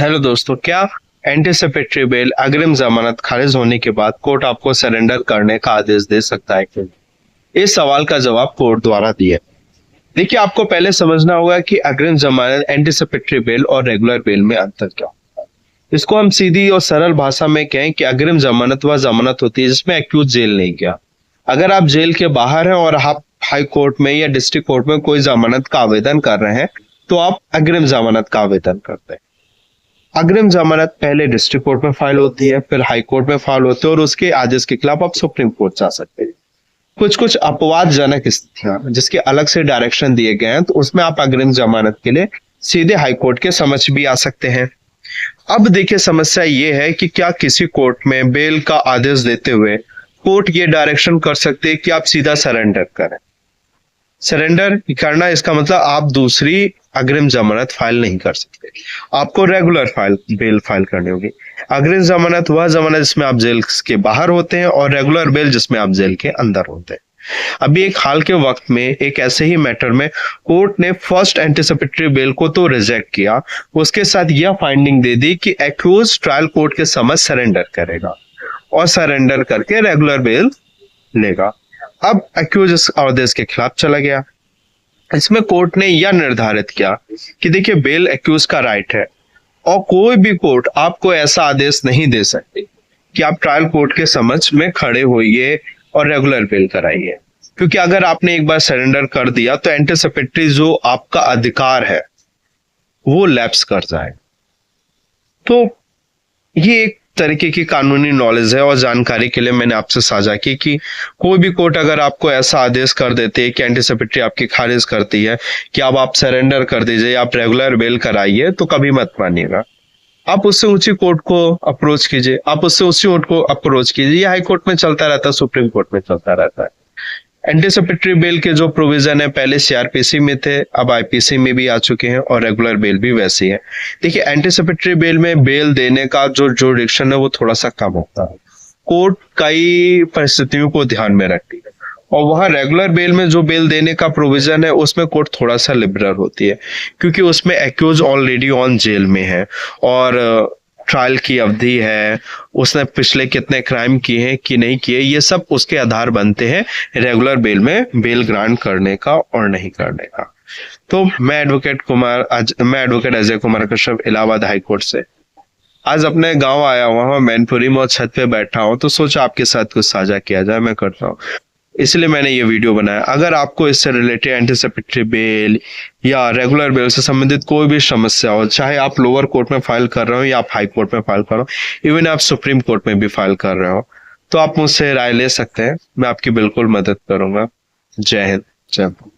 Hello दोस्तों, क्या anticipatory bail अग्रिम जमानत खारिज होने के बाद कोर्ट आपको सरेंडर करने का आदेश दे सकता है कि इस सवाल का जवाब कोर्ट द्वारा दिया। देखिए, आपको पहले समझना होगा कि अग्रिम जमानत, एंटीसिपेटरी बेल और रेगुलर बेल में अंतर क्या होता है। इसको हम सीधी और सरल भाषा में कहें कि अग्रिम जमानत वह जमानत होती है जिसमें एक्यूज जेल नहीं गया। अगर आप जेल के बाहर हैं और आप हाई कोर्ट में या डिस्ट्रिक्ट कोर्ट में कोई जमानत का आवेदन कर रहे हैं तो आप अग्रिम जमानत का आवेदन करते हैं। अग्रिम जमानत पहले डिस्ट्रिक्ट कोर्ट में फाइल होती है, फिर हाई कोर्ट में फाइल होती है और उसके आदेश के खिलाफ आप सुप्रीम कोर्ट जा सकते हैं। कुछ कुछ अपवादजनक स्थितियां जिसके अलग से डायरेक्शन दिए गए हैं तो उसमें आप अग्रिम जमानत के लिए सीधे हाई कोर्ट के समक्ष भी आ सकते हैं। अब देखिए, समस्या ये है कि क्या किसी कोर्ट में बेल का आदेश देते हुए कोर्ट ये डायरेक्शन कर सकते हैं कि आप सीधा सरेंडर करें। सरेंडर करना इसका मतलब आप दूसरी अग्रिम जमानत फाइल नहीं कर सकते, आपको रेगुलर बेल फाइल करनी होगी। अग्रिम जमानत वह जमानत जिसमें आप जेल के बाहर होते हैं और रेगुलर बेल जिसमें आप जेल के अंदर होते हैं। अभी एक हाल के वक्त में एक ऐसे ही मैटर में कोर्ट ने फर्स्ट एंटीसिपेटरी बेल को तो रिजेक्ट किया, उसके साथ यह फाइंडिंग दे दी कि एक्यूज ट्रायल कोर्ट के समक्ष सरेंडर करेगा और सरेंडर करके रेगुलर बेल लेगा। अब एक्यूज इस आदेश के खिलाफ चला गया। इसमें कोर्ट ने यह निर्धारित किया कि देखिए, बेल एक्यूज का राइट है और कोई भी कोर्ट आपको ऐसा आदेश नहीं दे सकती कि आप ट्रायल कोर्ट के समक्ष में खड़े होइए और रेगुलर बेल कराइए, क्योंकि अगर आपने एक बार सरेंडर कर दिया तो एंटीसिपेटरी जो आपका अधिकार है वो लैप्स कर जाए। तो ये एक तरीके की कानूनी नॉलेज है और जानकारी के लिए मैंने आपसे साझा की कि कोई भी कोर्ट अगर आपको ऐसा आदेश कर देते है कि एंटीसिपेटरी आपकी खारिज करती है कि अब आप सरेंडर कर दीजिए, आप रेगुलर बेल कराइए, तो कभी मत मानिएगा। आप उससे ऊंची कोर्ट को अप्रोच कीजिए, आप उससे ऊंची कोर्ट को अप्रोच कीजिए। हाई कोर्ट में चलता रहता है, सुप्रीम कोर्ट में चलता रहता है। एंटीसिपेटरी बेल के जो प्रोविजन है पहले सीआरपीसी में थे, अब आईपीसी में भी आ चुके हैं और रेगुलर बेल भी वैसी है। देखिए, एंटीसिपेटरी बेल में बेल देने का जो जुरिडिक्शन है वो थोड़ा सा कम होता है, कोर्ट कई परिस्थितियों को ध्यान में रखती है। और वहां रेगुलर बेल में जो बेल देने का प्रोविजन है उसमें कोर्ट थोड़ा सा लिबरल होती है, क्योंकि उसमें एक्यूज ऑलरेडी ऑन जेल में है और ट्रायल की अवधि है, उसने पिछले कितने क्राइम किए हैं कि नहीं किए, ये सब उसके आधार बनते हैं रेगुलर बेल में बेल ग्रांट करने का और नहीं करने का। तो मैं advocate Ajay Kumar Kashyap, Allahabad high court से आज अपने गांव आया हुआ हूँ, मैनपुरी में, और छत पे बैठा हूँ तो सोचा आपके साथ कुछ साझा किया जाए। मैं करता हूँ, इसलिए मैंने ये वीडियो बनाया। अगर आपको इससे रिलेटेड एंटीसिपेटरी बेल या रेगुलर बेल से संबंधित कोई भी समस्या हो, चाहे आप लोअर कोर्ट में फाइल कर रहे हो या आप हाई कोर्ट में फाइल कर रहे हो, इवन आप सुप्रीम कोर्ट में भी फाइल कर रहे हो, तो आप मुझसे राय ले सकते हैं। मैं आपकी बिल्कुल मदद करूंगा। जय हिंद, जय भारत।